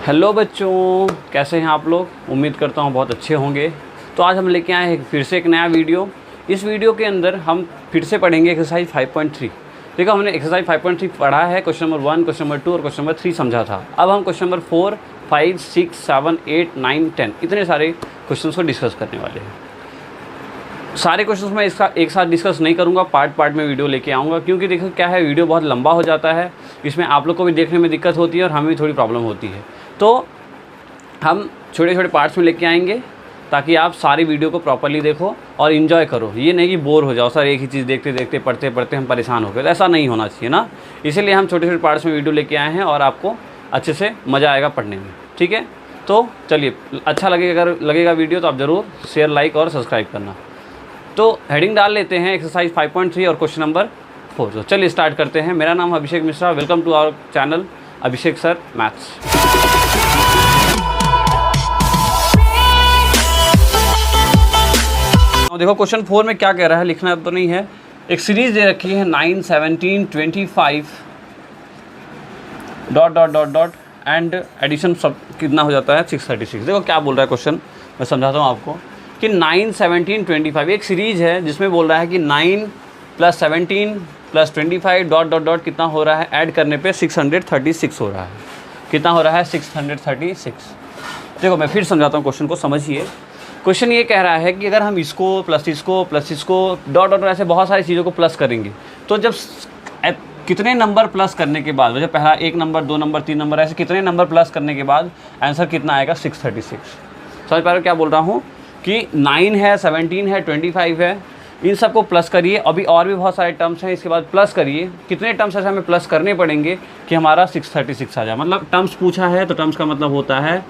Hello बच्चों, कैसे हैं आप लोग। उम्मीद करता हूँ बहुत अच्छे होंगे। तो आज हम लेके आए हैं फिर से एक नया वीडियो। इस वीडियो के अंदर हम फिर से पढ़ेंगे एक्सरसाइज 5.3। देखो, हमने एक्सरसाइज 5.3 पढ़ा है। क्वेश्चन नंबर 1, क्वेश्चन नंबर 2 और क्वेश्चन नंबर 3 समझा था। अब हम क्वेश्चन नंबर 4, 5, 6, 7, 8, 9, 10 इतने सारे क्वेश्चन को डिस्कस करने वाले हैं। सारे क्वेश्चंस मैं इसका एक साथ डिस्कस नहीं करूंगा, पार्ट पार्ट में वीडियो लेके आऊँगा, क्योंकि देखो क्या है, वीडियो बहुत लंबा हो जाता है। इसमें आप लोग को भी देखने में दिक्कत होती है और हमें भी थोड़ी प्रॉब्लम होती है। तो हम छोटे छोटे पार्ट्स में लेके आएंगे ताकि आप सारी वीडियो को प्रॉपर्ली देखो और इन्जॉय करो। ये नहीं कि बोर हो जाओ, सर एक ही चीज़ देखते देखते पढ़ते पढ़ते हम परेशान हो गए, तो ऐसा नहीं होना चाहिए ना। इसीलिए हम छोटे छोटे पार्ट्स में वीडियो लेके आए हैं और आपको अच्छे से मज़ा आएगा पढ़ने में। ठीक है, तो चलिए, अच्छा लगेगा वीडियो तो आप ज़रूर शेयर, लाइक और सब्सक्राइब करना। तो हेडिंग डाल लेते हैं एक्सरसाइज 5.3 और क्वेश्चन नंबर 4। तो चलिए स्टार्ट करते हैं। मेरा नाम Abhishek Mishra, welcome to our channel Abhishek sir maths. देखो क्वेश्चन 4 में क्या कह रहा है, लिखना तो नहीं है। एक सीरीज दे रखी है 9, 17, 25 डॉट एंड एडिशन सब कितना हो जाता है 636। देखो क्या बोल रहा है क्वेश्चन, मैं समझाता हूँ आपको कि 9, 17, 25 एक सीरीज है जिसमें बोल रहा है कि 9 + 17 + 25 डॉट कितना हो रहा है, ऐड करने पे 636 हो रहा है। कितना हो रहा है 636। देखो मैं फिर समझाता हूँ क्वेश्चन को, समझिए। क्वेश्चन ये कह रहा है कि अगर हम इसको प्लस इसको डॉट ऐसे बहुत सारी चीज़ों को प्लस करेंगे, तो जब कितने नंबर प्लस करने के बाद, जब पहला 1 नंबर 2 नंबर 3 नंबर ऐसे कितने नंबर प्लस करने के बाद आंसर कितना आएगा 636। समझ पा रहे हो क्या बोल रहा हूँ कि 9 है, 17 है, 25 है, इन सबको प्लस करिए। अभी और भी बहुत सारे टर्म्स हैं, इसके बाद प्लस करिए। कितने टर्म्स ऐसे हमें प्लस करने पड़ेंगे कि हमारा 636 आ जाए। मतलब टर्म्स पूछा है तो टर्म्स का मतलब होता है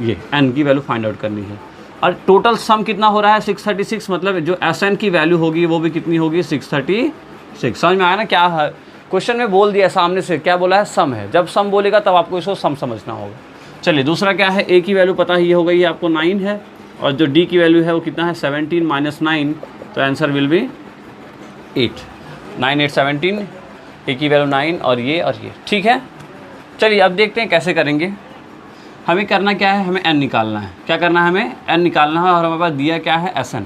ये एन की वैल्यू फाइंड आउट करनी है। और टोटल सम कितना हो रहा है 636, मतलब जो एस एन की वैल्यू होगी वो भी कितनी होगी 636। समझ में आया ना क्या है। क्वेश्चन में बोल दिया सामने से, क्या बोला है, सम है। जब सम बोलेगा तब आपको इसको सम समझना होगा। चलिए दूसरा क्या है, ए की वैल्यू पता ही हो गई है आपको 9 है, और जो डी की वैल्यू है वो कितना है 17 - 9, तो आंसर विल बी 8। 9, 8, 17, ए की वैल्यू 9 और ये। ठीक है, चलिए अब देखते हैं कैसे करेंगे। हमें करना क्या है, हमें n निकालना है। क्या करना है, हमें n निकालना है। और हमारे पास दिया क्या है, Sn।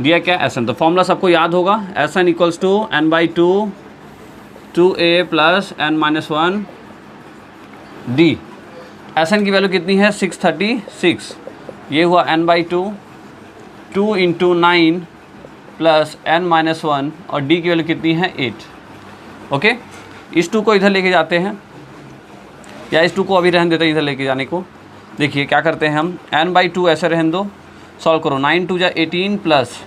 दिया क्या है Sn, तो फॉर्मूला सबको याद होगा। Sn = n/2 2a + n-1 d। Sn की वैल्यू कितनी है 636। ये हुआ n/2 2 × 9 + n-1 और d की वैल्यू कितनी है 8। ओके, इस 2 को इधर लेके जाते हैं, या इस 2 को अभी रहने देते हैं इधर लेके जाने को। देखिए क्या करते हैं हम, n/2 ऐसे रहने दो, सॉल्व करो। 9 × 2 = 18 +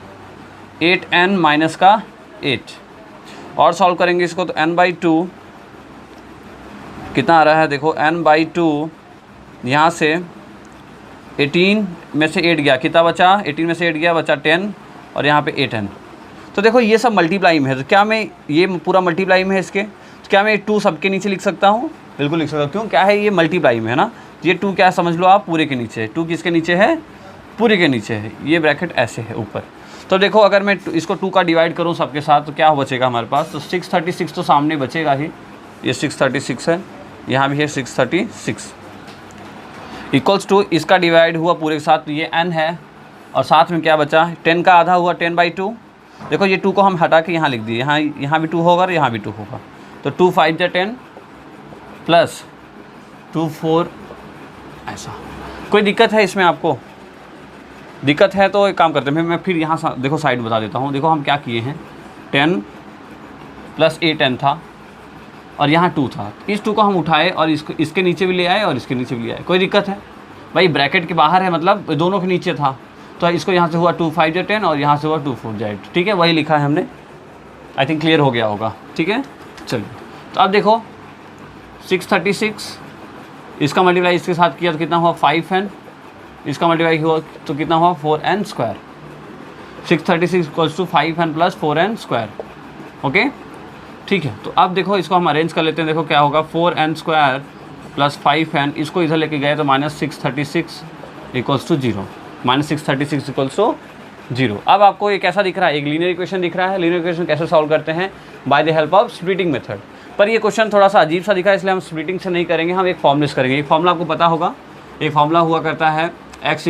8n - 8 और सॉल्व करेंगे इसको, तो n/2 कितना आ रहा है, देखो n/2 यहाँ से 18 में से 8 गया, कितना बचा, 18 में से 8 गया, बचा 10 और यहाँ पे 8n। तो देखो ये सब मल्टीप्लाई में है, तो क्या मैं ये पूरा मल्टीप्लाई में है इसके, तो क्या मैं 2 सबके नीचे लिख सकता हूँ, बिल्कुल लिख सकता हूँ। क्यों, क्या है, ये मल्टीप्लाई में है ना। ये 2 क्या समझ लो आप, पूरे के नीचे है। 2 किसके नीचे है, पूरे के नीचे है। ये ब्रैकेट ऐसे है ऊपर। तो देखो अगर मैं इसको 2 का डिवाइड करूँ सबके साथ, तो क्या बचेगा हमारे पास, तो 636 तो सामने बचेगा ही। ये 636 है, यहाँ भी है 636 = इसका डिवाइड हुआ पूरे के साथ, तो ये n है। और साथ में क्या बचा, 10 का आधा हुआ 10/2। देखो ये 2 को हम हटा के यहाँ लिख दिए, यहाँ भी 2 होगा और यहाँ भी 2 होगा। तो 2 × 5 = 10 + 2 × 4 ऐसा। कोई दिक्कत है इसमें, आपको दिक्कत है तो एक काम करते हैं, मैं फिर यहाँ देखो साइड बता देता हूँ। देखो हम क्या किए हैं, 10 + 8n था और यहाँ 2 था। इस 2 को हम उठाए और इसके नीचे भी ले आए और इसके नीचे भी ले आए। कोई दिक्कत है भाई, ब्रैकेट के बाहर है, मतलब दोनों के नीचे था। तो इसको यहाँ से हुआ 2 × 5 = 10 और यहाँ से हुआ 2 × 4 = 8। ठीक है, वही लिखा है हमने। आई थिंक क्लियर हो गया होगा। ठीक है, चलिए तो अब देखो 636, इसका मल्टीप्लाई इसके साथ किया तो कितना हुआ 5n, इसका मल्टीप्लाई हुआ तो कितना हुआ 4n²। 636 = 5n + 4n²। ओके, ठीक है। तो अब देखो इसको हम अरेंज कर लेते हैं। देखो क्या होगा, 4n² + 5n, इसको इधर लेके गए तो -636 = 0। -636 = 0। अब आपको ये कैसा दिख रहा है, एक लीनियर इक्वेशन दिख रहा है। लीनियर इक्वेशन कैसे सॉल्व करते हैं, by the help of splitting method. पर ये क्वेश्चन थोड़ा सा अजीब सा दिखा, इसलिए हम स्प्लिटिंग से नहीं करेंगे, हम एक फॉर्मूले से करेंगे। एक फॉर्मूला आपको पता होगा, एक फॉर्मूला हुआ करता है x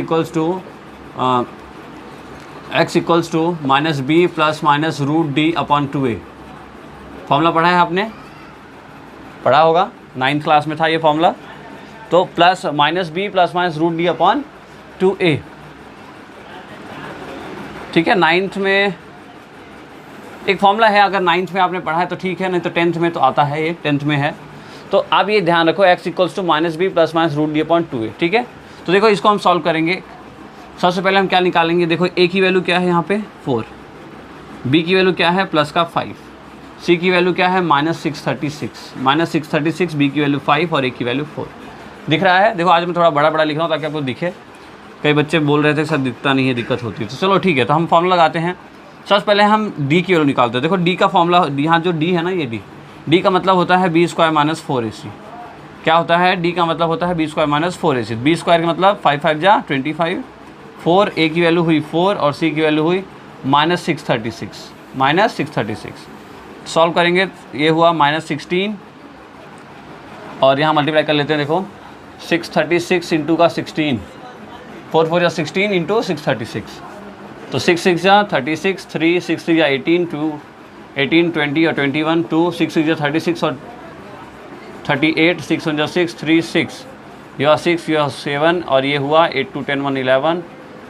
equals to minus B plus minus root D upon 2a। Formula पढ़ा है आपने, पढ़ा होगा, 9th क्लास में था ये फॉर्मूला। तो plus minus B plus minus root D upon 2a, ठीक है। 9th में एक फॉर्मूला है, अगर 9th में आपने पढ़ा है तो ठीक है, नहीं तो 10th में तो आता है, ये 10th में है। तो आप ये ध्यान रखो, x equals to minus B plus minus root D upon 2a, ठीक है। तो देखो इसको हम सॉल्व करेंगे। सबसे पहले हम क्या निकालेंगे, देखो a की वैल्यू क्या है यहाँ पे 4, b की वैल्यू क्या है प्लस का 5, c की वैल्यू क्या है -636, b की वैल्यू 5 और a की वैल्यू 4। दिख रहा है? देखो आज मैं थोड़ा बड़ा बड़ा लिख रहा हूँ ताकि आपको दिखे। कई बच्चे बोल रहे थे सर दिखता नहीं है, दिक्कत होती है। तो चलो ठीक है, तो हम फॉर्मूला लगाते हैं। सबसे पहले हम d की वैल्यू निकालते हैं। देखो d का फॉर्मूला, यहाँ जो d है ना, ये d का मतलब होता है b स्क्वायर माइनस 4ac। क्या होता है? d का मतलब होता है b square minus 4ac। b square का मतलब 5 5 जा 25, 4, a की वैल्यू हुई 4 और c की वैल्यू हुई -636। सॉल्व करेंगे, ये हुआ -16 और यहाँ मल्टीप्लाई कर लेते हैं। देखो 636 इंटू का 16, 4 4 या 16 इंटू 636, तो 6 6 या 36, 3 6 6 या 18, 2 18 20 और 21, 2 6 6 या 36 और 38, 6 1 6 3 6, यह 6 यह 7 और ये हुआ 8 2 10 1 11,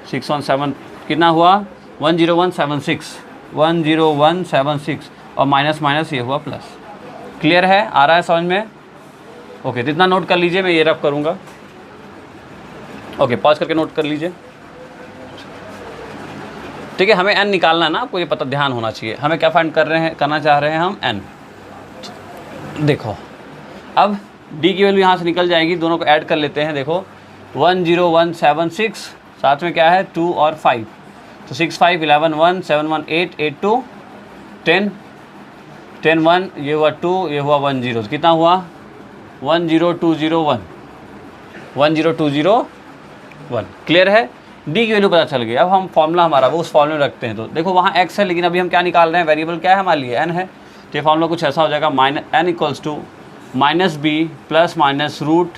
6 1 7, कितना हुआ 10176 और माइनस माइनस ये हुआ प्लस। क्लियर है? आ रहा है समझ में? ओके, तो इतना नोट कर लीजिए, मैं ये रफ करूँगा। ओके, पॉज करके नोट कर लीजिए, ठीक है। हमें n निकालना है ना, आपको ये पता ध्यान होना चाहिए। हमें क्या फाइंड करना चाह रहे हैं हम n। देखो अब d की वैल्यू यहाँ से निकल जाएगी, दोनों को ऐड कर लेते हैं। देखो 10176, साथ में क्या है 2 और 5, तो 6 5 11 1 7 1 8 8 2 10 10 1, ये हुआ 2, ये हुआ 1 0, कितना हुआ 10201। क्लियर है? डी की वैल्यू पता चल गई। अब हम फॉर्मूला हमारा वो उस फॉर्मूले में रखते हैं। तो देखो वहाँ x है, लेकिन अभी हम क्या निकाल रहे हैं, वेरिएबल क्या है हमारे लिए, n है। तो ये फॉर्मूला कुछ ऐसा हो जाएगा, n equals to minus B plus minus root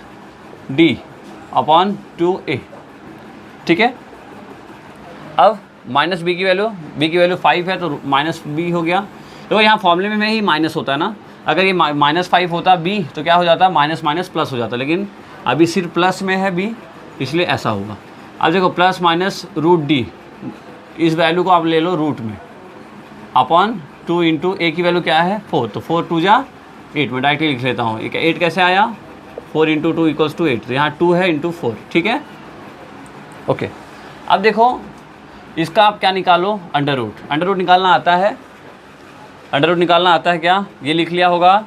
D upon 2a, ठीक है। अब माइनस b की वैल्यू 5 है, तो माइनस b हो गया। तो यहाँ फॉर्मूले में ही माइनस होता है ना, अगर ये -5 होता b तो क्या हो जाता, माइनस माइनस प्लस हो जाता, लेकिन अभी सिर्फ प्लस में है b, इसलिए ऐसा होगा। अब देखो प्लस माइनस रूट डी, इस वैल्यू को आप ले लो रूट में, अपॉन 2 इंटू a की वैल्यू क्या है 4, तो 4 2 जा 8, मैं डायरेक्टली लिख लेता हूँ। 8 कैसे आया, 4 इंटू 2 इक्वल्स टू 8, तो यहाँ 2 है इंटू 4, ठीक है। ओके, अब देखो इसका आप क्या निकालो, अंडर रूट निकालना आता है। अंडर रूट निकालना आता है क्या, ये लिख लिया होगा,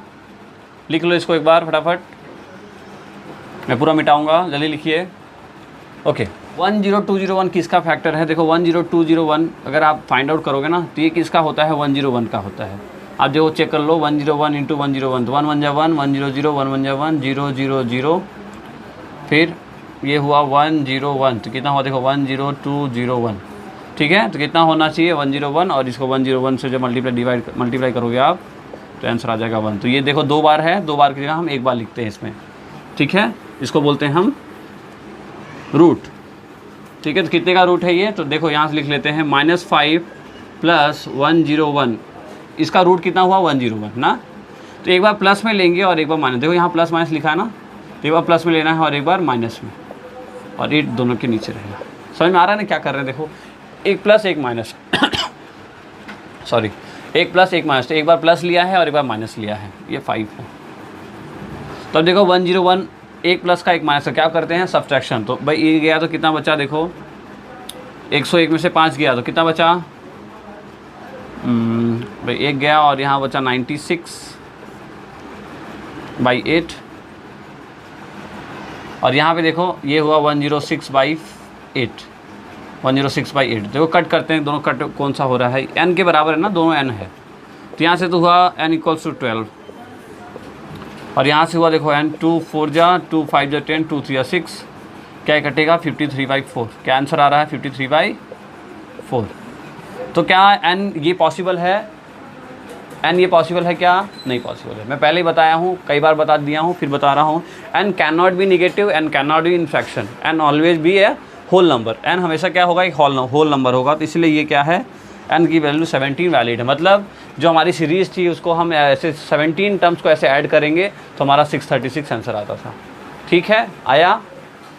लिख लो इसको एक बार फटाफट, मैं पूरा मिटाऊंगा, जल्दी लिखिए। ओके, 10201 किसका फैक्टर है? देखो 10201 अगर आप फाइंड आउट करोगे ना, तो ये किसका होता है, 101 का होता है। आप देखो चेक कर लो, 101 इंटू 101, तो 1 1 जा 1, 1 0 0, 1 1 जा 1, 0 0 0, फिर ये हुआ 101, तो कितना हुआ देखो 10201, ठीक है। तो कितना होना चाहिए 101, और इसको 101 से जब मल्टीप्लाई करोगे आप, तो आंसर आ जाएगा 1। तो ये देखो 2 बार है, 2 बार की जगह हम 1 बार लिखते हैं इसमें, ठीक है। इसको बोलते हैं हम रूट, ठीक है। तो कितने का रूट है ये, तो देखो यहाँ से लिख लेते हैं -5 प्लस 101, इसका रूट कितना हुआ 101 ना। तो एक बार प्लस में लेंगे और एक बार माइनस, देखो यहाँ प्लस माइनस लिखा है ना, तो एक बार प्लस में लेना है और एक बार माइनस में, और ये दोनों के नीचे रहेगा। समझ में आ रहा है ना क्या कर रहे हैं? देखो एक प्लस एक माइनस सॉरी, एक प्लस एक माइनस, तो एक बार प्लस लिया है और एक बार माइनस लिया है, ये 5 है। तो अब देखो 101, एक प्लस का एक माइनस का, क्या करते हैं सब्ट्रैक्शन। तो भाई ये गया तो कितना बचा, देखो 101 में से 5 गया तो कितना बचा, भाई 1 गया और यहाँ बचा 96/8, और यहाँ पे देखो ये हुआ 106/8, 106/8। देखो कट करते हैं, दोनों कट कौन सा हो रहा है, n के बराबर है ना, दोनों n है। तो यहाँ से तो हुआ n इक्वल्स टू 12, और यहाँ से हुआ देखो n 2 4 जा 2 5 जा 10 2 3 जा 6, क्या कटेगा 53/4। क्या आंसर आ रहा है 53/4। तो क्या n ये पॉसिबल है, एन ये पॉसिबल है क्या? नहीं पॉसिबल है। मैं पहले ही बताया हूँ, कई बार बता दिया हूँ, फिर बता रहा हूँ। N can not be negative, N can not be in fraction, N always be a whole number. N हमेशा क्या होगा? एक होल नंबर होगा। तो इसलिए ये क्या है? एन की वैल्यू 17 वैलिड है। मतलब जो हमारी सीरीज़ थी उसको हम ऐसे 17 टर्म्स को ऐसे ऐड करेंगे तो हमारा 636 आंसर आता था। ठीक है, आया?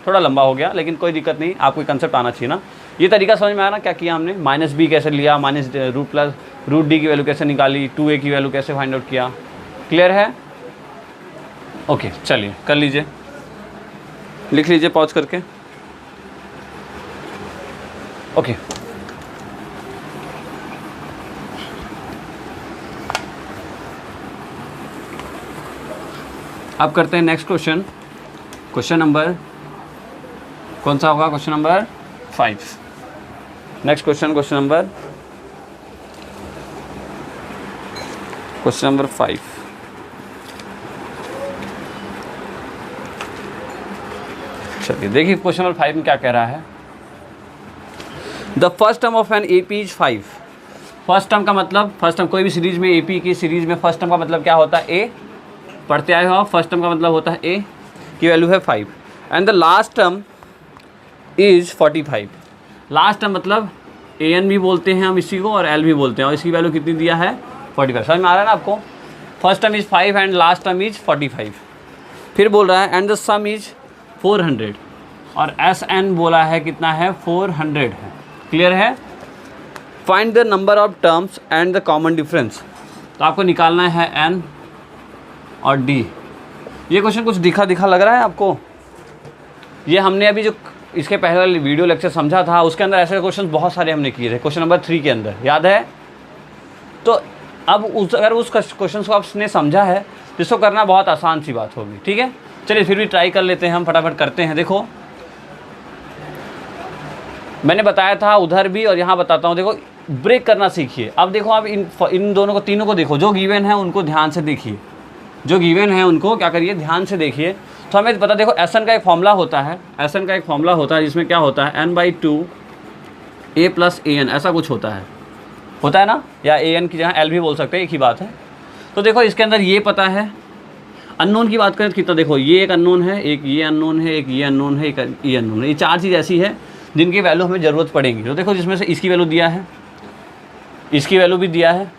थोड़ा लंबा हो गया लेकिन कोई दिक्कत नहीं, आपको कंसेप्ट आना चाहिए ना। ये तरीका समझ में आया ना क्या किया हमने? माइनस बी कैसे लिया, माइनस रूट डी की वैल्यू कैसे निकाली, 2a की वैल्यू कैसे फाइंड आउट किया। क्लियर है? ओके, चलिए कर लीजिए, लिख लीजिए पॉज करके। ओके, अब करते हैं नेक्स्ट क्वेश्चन। क्वेश्चन नंबर कौन सा होगा? Question number 5। Next question, question number 5। चलिए देखिए क्वेश्चन नंबर 5 में क्या कह रहा है। The first term of an AP is 5। First term का मतलब, फर्स्ट टर्म कोई भी सीरीज में, AP की सीरीज में फर्स्ट टर्म का मतलब क्या होता है? A। पढ़ते आए हो आप, फर्स्ट टर्म का मतलब होता है A की वैल्यू है 5 and the last term is 45। Last term मतलब AN भी बोलते हैं हम इसी को और L भी बोलते हैं, और इसकी वैल्यू कितनी दिया है? 45। समझ में आ रहा है ना आपको? First term is 5 and last term is 45। फिर बोल रहा है एंड द सम इज 400 और SN बोला है कितना है? 400 है। क्लियर है? Find the number of terms and the common difference. तो आपको निकालना है N और D। ये क्वेश्चन कुछ दिखा लग रहा है आपको? ये हमने अभी जो इसके पहले वाले वीडियो लेक्चर समझा था उसके अंदर ऐसे क्वेश्चन बहुत सारे हमने किए थे, क्वेश्चन नंबर 3 के अंदर, याद है? तो अब अगर उस क्वेश्चन को आपने समझा है तो इसको करना बहुत आसान सी बात होगी। ठीक है, चलिए फिर भी ट्राई कर लेते हैं, हम फटाफट करते हैं। देखो मैंने बताया था उधर भी और यहाँ बताता हूँ। देखो ब्रेक करना सीखिए। अब देखो आप इन दोनों को, तीनों को देखो, जो गिवन है उनको ध्यान से देखिए, जो गिवन है उनको क्या करिए? ध्यान से देखिए। तो हमें पता, देखो SN का एक फॉर्मूला होता है, SN का एक फॉर्मूला होता है जिसमें क्या होता है? n/2 a + an, ऐसा कुछ होता है ना? या an की जगह L भी बोल सकते हैं, एक ही बात है। तो देखो इसके अंदर ये पता है, अननोन की बात करें तो कितना, देखो ये एक अननोन है, एक ये अननोन है, एक ये अननोन है, एक ये अननोन है। ये 4 चीज़ ऐसी है जिनकी वैल्यू हमें ज़रूरत पड़ेगी। तो देखो जिसमें से इसकी वैल्यू दिया है, इसकी वैल्यू भी दिया है,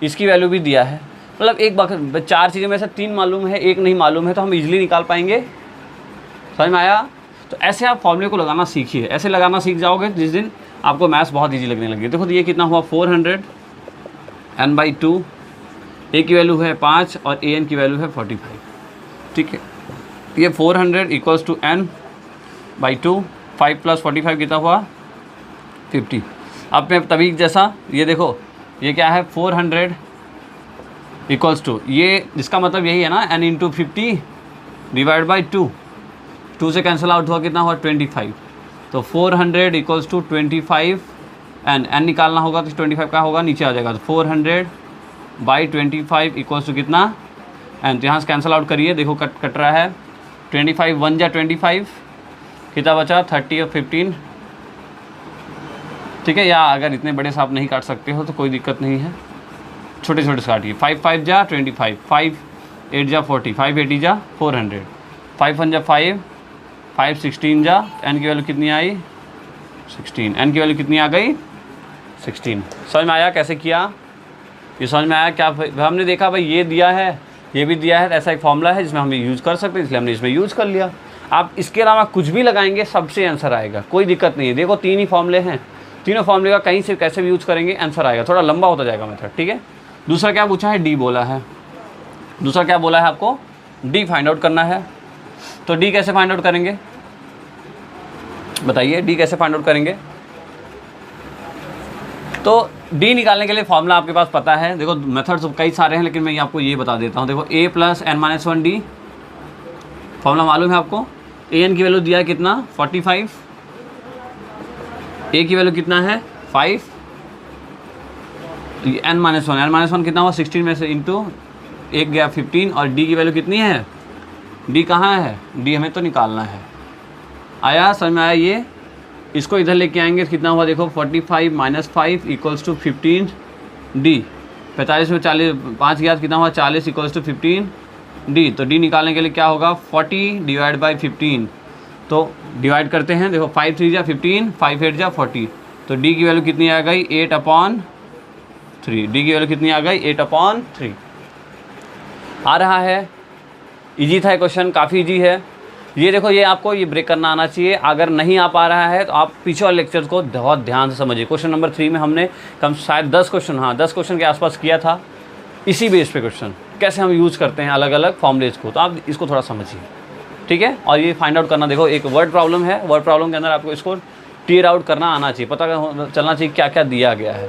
इसकी वैल्यू भी दिया है। मतलब एक बार 4 चीज़ों में से 3 मालूम है, एक नहीं मालूम है, तो हम इजीली निकाल पाएंगे। समझ में आया? तो ऐसे आप फॉर्मूले को लगाना सीखिए। ऐसे लगाना सीख जाओगे जिस दिन आपको मैथ्स बहुत इजी लगने लगी। देखो तो ये कितना हुआ? 400 n/2, A की वैल्यू है 5 और AN की वैल्यू है 45। ठीक है, ये 400 = n/2, 5 + 45 कितना हुआ? 50। अब मैं तभी जैसा ये देखो, ये क्या है? 400 = ये, इसका मतलब यही है ना, n × 50 / 2। 2 से कैंसिल आउट हुआ, कितना हुआ? 25। तो 400 = 25 n निकालना होगा तो 25 का होगा, नीचे आ जाएगा। तो 400 / 25 = कितना? n। तो यहाँ से कैंसिल आउट करिए, देखो कट रहा है। 25 1 जा 25, कितना बचा? 30 और 15। ठीक है, या अगर इतने बड़े से आप नहीं काट सकते हो तो कोई दिक्कत नहीं है, छोटे छोटे से काटिए। 5 5 जा 25, 5 8 जा 40, 5 80 जा 400, 5 1 जा 5, 5 16 जा, n की वैल्यू कितनी आई? 16। n की वैल्यू कितनी आ गई? 16। समझ में आया कैसे किया? ये समझ में आया क्या? हमने देखा भाई ये दिया है, ये भी दिया है, ऐसा एक फॉर्मूला है जिसमें हम यूज़ कर सकते हैं, इसलिए हमने इसमें यूज़ कर लिया। आप इसके अलावा कुछ भी लगाएंगे सबसे आंसर आएगा, कोई दिक्कत नहीं है। देखो 3 ही फॉर्मूले हैं, तीनों फॉर्मूले का कहीं से कैसे भी यूज़ करेंगे आंसर आएगा। थोड़ा लंबा होता जाएगा मेथड। ठीक है, दूसरा क्या पूछा है? डी बोला है। दूसरा क्या बोला है आपको? डी फाइंड आउट करना है। तो डी कैसे फाइंड आउट करेंगे बताइए? डी कैसे फाइंड आउट करेंगे? तो डी निकालने के लिए फॉर्मूला आपके पास पता है। देखो मेथड्स कई सारे हैं लेकिन मैं आपको ये बता देता हूँ। देखो a + n - 1d, फॉर्मूला मालूम है आपको? an की वैल्यू दिया है कितना? 45, a की वैल्यू कितना है? 5, तो n-1 कितना हुआ? 16 में से इंटू 1 गया 15, और d की वैल्यू कितनी है? d कहाँ है? d हमें तो निकालना है। आया समझ में आया? ये इसको इधर लेके आएंगे, कितना हुआ? देखो 45 - 5 = 15d। 45 में 40 5 गया कितना हुआ 40 इक्वल्स टू 15 डी। तो डी निकालने के लिए क्या होगा 40 डिवाइड बाई 15। तो डिवाइड करते हैं, देखो 5 3 जा 15, 5 8 जा 40। तो डी की वैल्यू कितनी आ गई 8/3। डी की वैल्यू कितनी आ गई 8/3 आ रहा है। इजी था क्वेश्चन, काफ़ी इजी है ये। देखो ये आपको ये ब्रेक करना आना चाहिए। अगर नहीं आ पा रहा है तो आप पीछे वाले लेक्चर्स को बहुत ध्यान से समझिए। क्वेश्चन नंबर 3 में हमने कम शायद 10 क्वेश्चन, हाँ 10 क्वेश्चन के आसपास किया था इसी बेस पे क्वेश्चन, कैसे हम यूज़ करते हैं अलग अलग फॉर्मूलेज को। तो आप इसको थोड़ा समझिए, ठीक है। और ये फाइंड आउट करना, देखो एक वर्ड प्रॉब्लम है, वर्ड प्रॉब्लम के अंदर आपको इसको क्लियर आउट करना आना चाहिए, पता चलना चाहिए क्या क्या दिया गया है।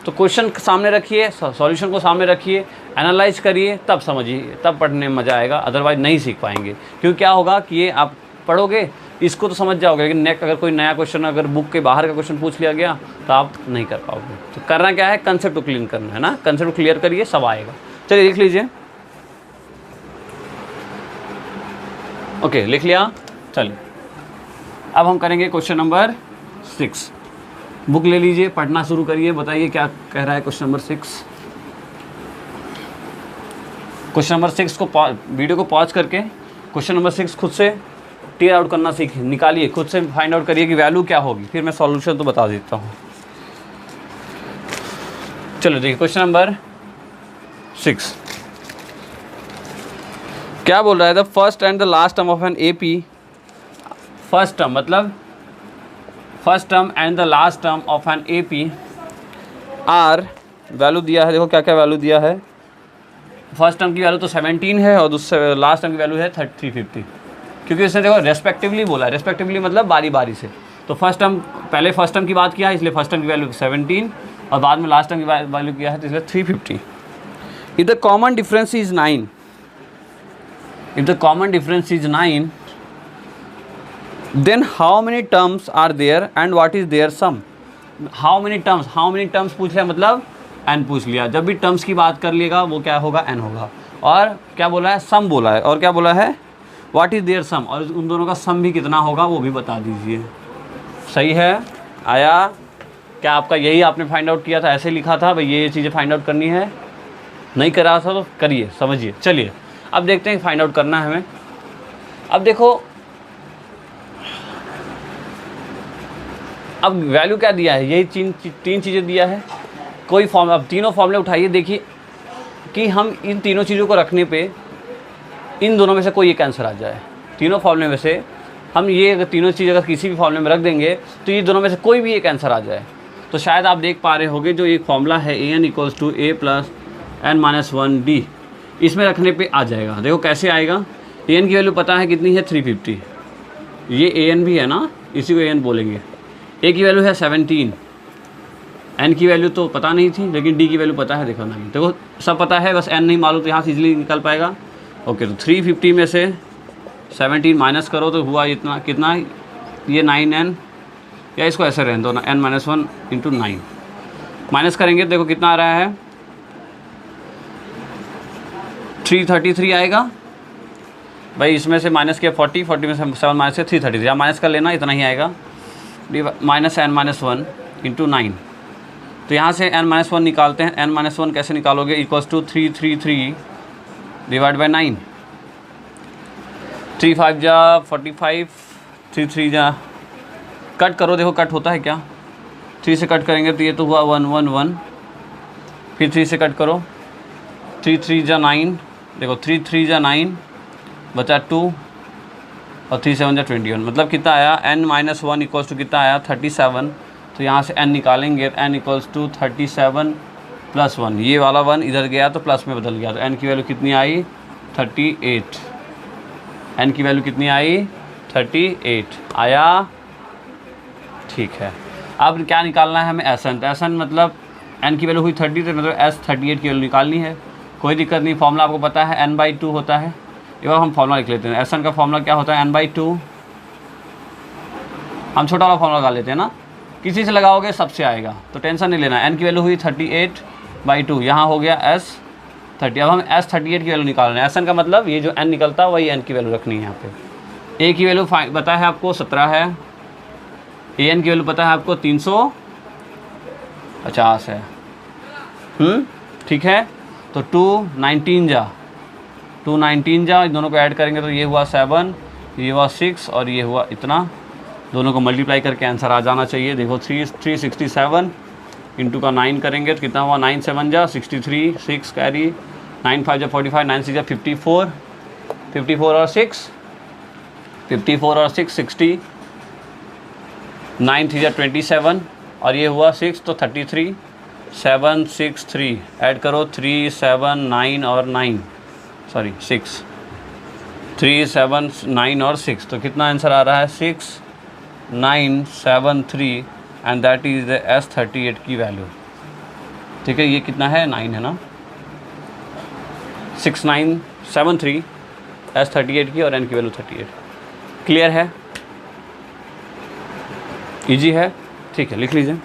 तो क्वेश्चन सामने रखिए, सॉल्यूशन को सामने रखिए, एनालाइज करिए, तब समझिए, तब पढ़ने में मज़ा आएगा। अदरवाइज नहीं सीख पाएंगे। क्योंकि क्या होगा कि ये आप पढ़ोगे इसको तो समझ जाओगे, लेकिन नेक्स्ट अगर कोई नया क्वेश्चन, अगर बुक के बाहर का क्वेश्चन पूछ लिया गया तो आप नहीं कर पाओगे। तो करना क्या है, कंसेप्ट को क्लीन करना है ना, कंसेप्ट को क्लियर करिए, सब आएगा। चलिए लिख लीजिए। ओके लिख लिया। चलिए अब हम करेंगे क्वेश्चन नंबर 6। बुक ले लीजिए, पढ़ना शुरू करिए, बताइए क्या कह रहा है क्वेश्चन नंबर 6। क्वेश्चन नंबर 6 को वीडियो को पॉज करके क्वेश्चन नंबर 6 खुद से क्लियर आउट करना सीखिए, निकालिए, खुद से फाइंड आउट करिए कि वैल्यू क्या होगी, फिर मैं सॉल्यूशन तो बता देता हूँ। चलो देखिए क्वेश्चन नंबर 6 क्या बोल रहा है। The first and the last term of an AP, first term मतलब first term and the last term of an AP are, value दिया है, देखो क्या क्या वैल्यू दिया है। फर्स्ट टर्म की वैल्यू तो 17 है और दूसरे लास्ट टर्म की वैल्यू है 350, क्योंकि इसने देखो रेस्पेक्टिवली बोला है, रेस्पेक्टिवली मतलब बारी बारी से। तो फर्स्ट टर्म, पहले फर्स्ट टर्म की बात किया है इसलिए फर्स्ट टर्म की वैल्यू 17 और बाद में लास्ट टर्म की वैल्यू किया है तो इसलिए 350। If the common difference is 9, if the common difference is 9, then how many terms are there and what is their sum? how many terms पूछ लिया मतलब n पूछ लिया। जब भी टर्म्स की बात कर लिएगा वो क्या होगा n होगा। और क्या बोला है, सम बोला है। और क्या बोला है, what is their sum, और उन दोनों का सम भी कितना होगा वो भी बता दीजिए। सही है, आया क्या आपका? यही आपने फाइंड आउट किया था, ऐसे लिखा था भाई ये चीज़ें फाइंड आउट करनी है, नहीं करा था तो करिए, समझिए। चलिए अब देखते हैं फाइंड आउट करना है हमें। अब देखो अब वैल्यू क्या दिया है, यही तीन चीज़ें दिया है। कोई फॉर्म, अब तीनों फॉर्मूले उठाइए, देखिए कि हम इन तीनों चीज़ों को रखने पे इन दोनों में से कोई एक आंसर आ जाए। तीनों फॉर्मूले में से हम ये अगर तीनों चीज़ अगर किसी भी फॉर्मूले में रख देंगे तो ये दोनों में से कोई भी एक आंसर आ जाए। तो शायद आप देख पा रहे होंगे जो एक फॉर्मूला है an = a + n-1d, इसमें रखने पे आ जाएगा। देखो कैसे आएगा, an की वैल्यू पता है कितनी है 350, ये an भी है ना, इसी को an बोलेंगे। a की वैल्यू है 17, n की वैल्यू तो पता नहीं थी लेकिन d की वैल्यू पता है, देखो नहीं, देखो सब पता है, बस n नहीं मालूम तो यहाँ से इजीली निकल पाएगा। ओके, तो 350 में से 17 माइनस करो तो हुआ इतना, कितना, ये 9n, या इसको ऐसे रहने दो ना, n-1 × 9 माइनस करेंगे, देखो कितना आ रहा है 333 आएगा भाई। इसमें से माइनस किया 40 में से 7 माइनस से 333, आप माइनस कर लेना, इतना ही आएगा, -n-1 × 9। तो यहाँ से n-1 निकालते हैं। n-1 कैसे निकालोगे, = 333 / 9, 3 5 जा 45, 3 3 जा, कट करो, देखो कट होता है क्या, 3 से कट करेंगे तो ये तो हुआ 1 1 1, फिर 3 से कट करो, 3 3 जा 9, देखो 3 3 जा 9 बचा 2 और 3 7 जा 21, मतलब कितना आया, n-1 = कितना आया 37। तो यहाँ से n निकालेंगे, n = 37 + 1, ये वाला 1 इधर गया तो प्लस में बदल गया, तो n की वैल्यू कितनी आई 38, n की वैल्यू कितनी आई 38 आया, ठीक है। अब क्या निकालना है हमें, Sn, तो Sn मतलब n की वैल्यू हुई 30, तो मतलब S38 की वैल्यू निकालनी है, कोई दिक्कत नहीं। फॉर्मूला आपको पता है n/2 होता है। एक बार हम फॉर्मूला लिख लेते हैं, Sn का फॉर्मूला क्या होता है n/2, हम छोटा वाला फॉर्मूला लगा लेते हैं ना, किसी से लगाओगे सबसे आएगा तो टेंशन नहीं लेना। n की वैल्यू हुई 38/2, यहाँ हो गया S30। अब हम S38 की वैल्यू निकाल रहे हैं। Sn का मतलब ये जो n निकलता है वही n की वैल्यू रखनी है यहाँ पे। a की वैल्यू पता है आपको 17 है, an की वैल्यू पता है आपको 350 है, ठीक है। तो 2 19 जा, इन दोनों को ऐड करेंगे तो ये हुआ 7, ये हुआ 6 और ये हुआ इतना, दोनों को मल्टीप्लाई करके आंसर आ जाना चाहिए। देखो 367 इंटू का 9 करेंगे तो कितना हुआ, 9 7 जा 63, 6 कैरी, 9 5 जा 45, 9 6 जा 54, 54 और 6 60, 9 3 जा 27 और ये हुआ 6 तो 33, 7 6 3 ऐड करो 3 7 9 और 9 सॉरी 6 3 7 9 और 6, तो कितना आंसर आ रहा है 6 9 7 3 and that is the S38 की वैल्यू। ठीक है, ये कितना है 9 है ना, 6 9 7 3 S38 की और n की वैल्यू 38। क्लियर है, इजी है, ठीक है लिख लीजिए।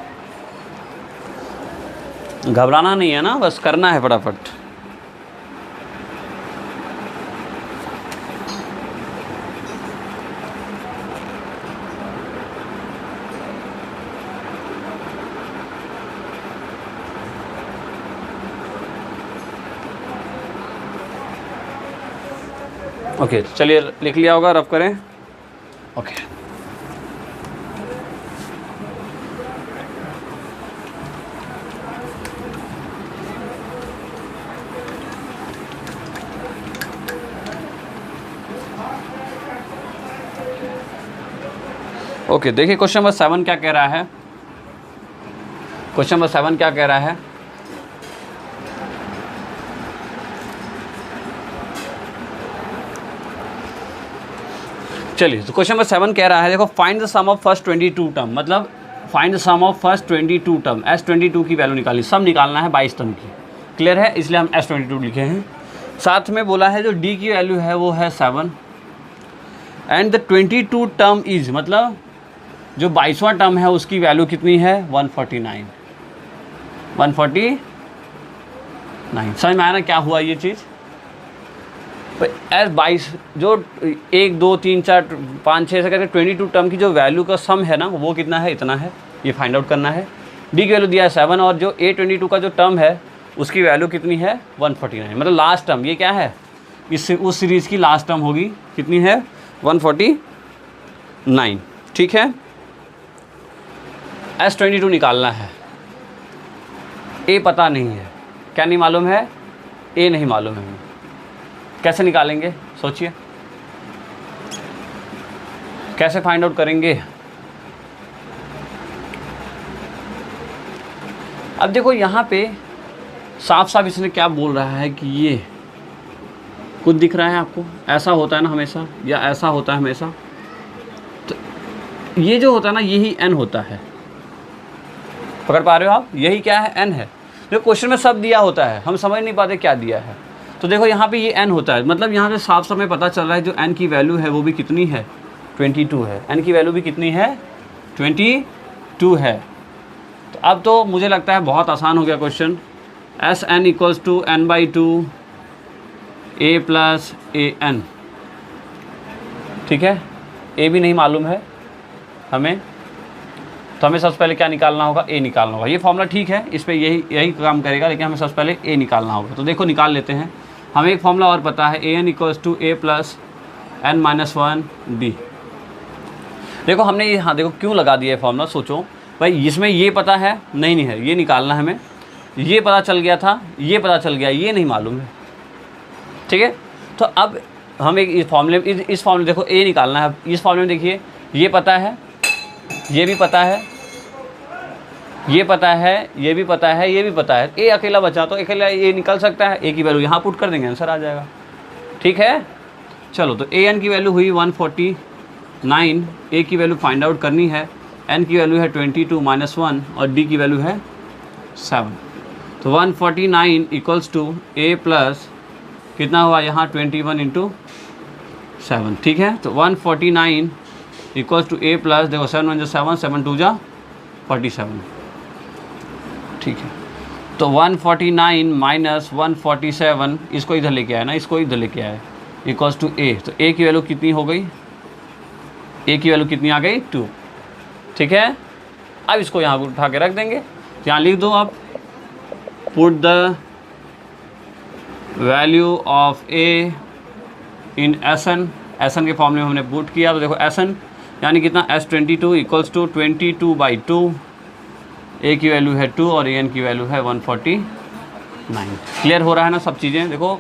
घबराना नहीं है ना, बस करना है फटाफट। ओके चलिए लिख लिया होगा, रफ करें। ओके ओके देखिए क्वेश्चन नंबर 7 क्या कह रहा है। क्वेश्चन नंबर 7 क्या कह रहा है, चलिए तो क्वेश्चन नंबर 7 कह रहा है, देखो find the sum of first 22 term, मतलब find the sum of first 22 term, S22 की वैल्यू निकाली, सम निकालना है 22 टर्म की। क्लियर है, इसलिए हम S22 लिखे हैं। साथ में बोला है जो D की वैल्यू है वो है 7 एंड द 22 टर्म इज, मतलब जो 22वां टर्म है उसकी वैल्यू कितनी है 149। समझ में आया ना क्या हुआ ये चीज़। S22 जो 1 2 3 4 5 6 से करके 22 टर्म की जो वैल्यू का सम है ना वो कितना है, इतना है, ये फाइंड आउट करना है। D की वैल्यू दिया है 7 और जो A22 का जो टर्म है उसकी वैल्यू कितनी है 149, मतलब लास्ट टर्म ये क्या है, उस सीरीज़ की लास्ट टर्म होगी, कितनी है 149। ठीक है, S22 निकालना है, A पता नहीं है, क्या नहीं मालूम है, A नहीं मालूम है, कैसे निकालेंगे सोचिए, कैसे फाइंड आउट करेंगे। अब देखो यहाँ पे साफ साफ इसने क्या बोल रहा है कि ये कुछ दिख रहा है आपको, ऐसा होता है ना हमेशा, या ऐसा होता है हमेशा, तो ये जो होता है ना यही n होता है, पकड़ पा रहे हो आप, यही क्या है n है। जो क्वेश्चन में सब दिया होता है हम समझ नहीं पाते क्या दिया है, तो देखो यहाँ पे ये n होता है, मतलब यहाँ पे साफ साफ में पता चल रहा है जो n की वैल्यू है वो भी कितनी है 22 है, n की वैल्यू भी कितनी है 22 है। तो अब तो मुझे लगता है बहुत आसान हो गया question. Sn equals to n/2 a plus an, ठीक है, a भी नहीं मालूम है हमें, तो हमें सबसे पहले क्या निकालना होगा, a निकालना होगा। ये फॉर्मूला ठीक है, इस पर यही काम करेगा, लेकिन हमें सबसे पहले a निकालना होगा। तो देखो निकाल लेते हैं, हमें एक फॉर्मूला और पता है, an equals to a plus n-1 d। देखो हमने ये, हाँ देखो क्यों लगा दिया है फॉर्मूला, सोचो भाई इसमें ये पता है नहीं है, ये निकालना है हमें, ये पता चल गया था, ये पता चल गया, ये नहीं मालूम है, ठीक है। तो अब हम एक इस फॉर्मूले देखो a निकालना है। इस फॉर्मूले में देखिए ये पता है, ये भी पता है, ये पता है, ये भी पता है, ये भी पता है, a अकेला बचा तो अकेला a निकल सकता है, a की वैल्यू यहाँ पुट कर देंगे आंसर आ जाएगा। ठीक है, चलो तो an की वैल्यू हुई 149, a की वैल्यू फाइंड आउट करनी है, n की वैल्यू है 22 - 1 और d की वैल्यू है 7। तो 149 इक्वल्स टू a प्लस कितना हुआ यहाँ 21 × 7, ठीक है। तो 149 इक्वल्स टू a प्लस, देखो 7 1 7 7 2 47, ठीक है। तो 149 माइनस 147, इसको इधर लेके आया ना, इसको इधर लेके आया, इक्वल्स टू a। तो a की वैल्यू कितनी हो गई, a की वैल्यू कितनी आ गई 2, ठीक है। अब इसको यहाँ उठा के रख देंगे, यहाँ लिख दो आप, पुट द वैल्यू ऑफ ए इन एसन, एसन के फॉर्मूले में हमने पुट किया। तो देखो एसन यानी कितना, S22 इक्वल्स टू 22/2, ए की वैल्यू है 2 और एन की वैल्यू है 149। क्लियर हो रहा है ना सब चीज़ें। देखो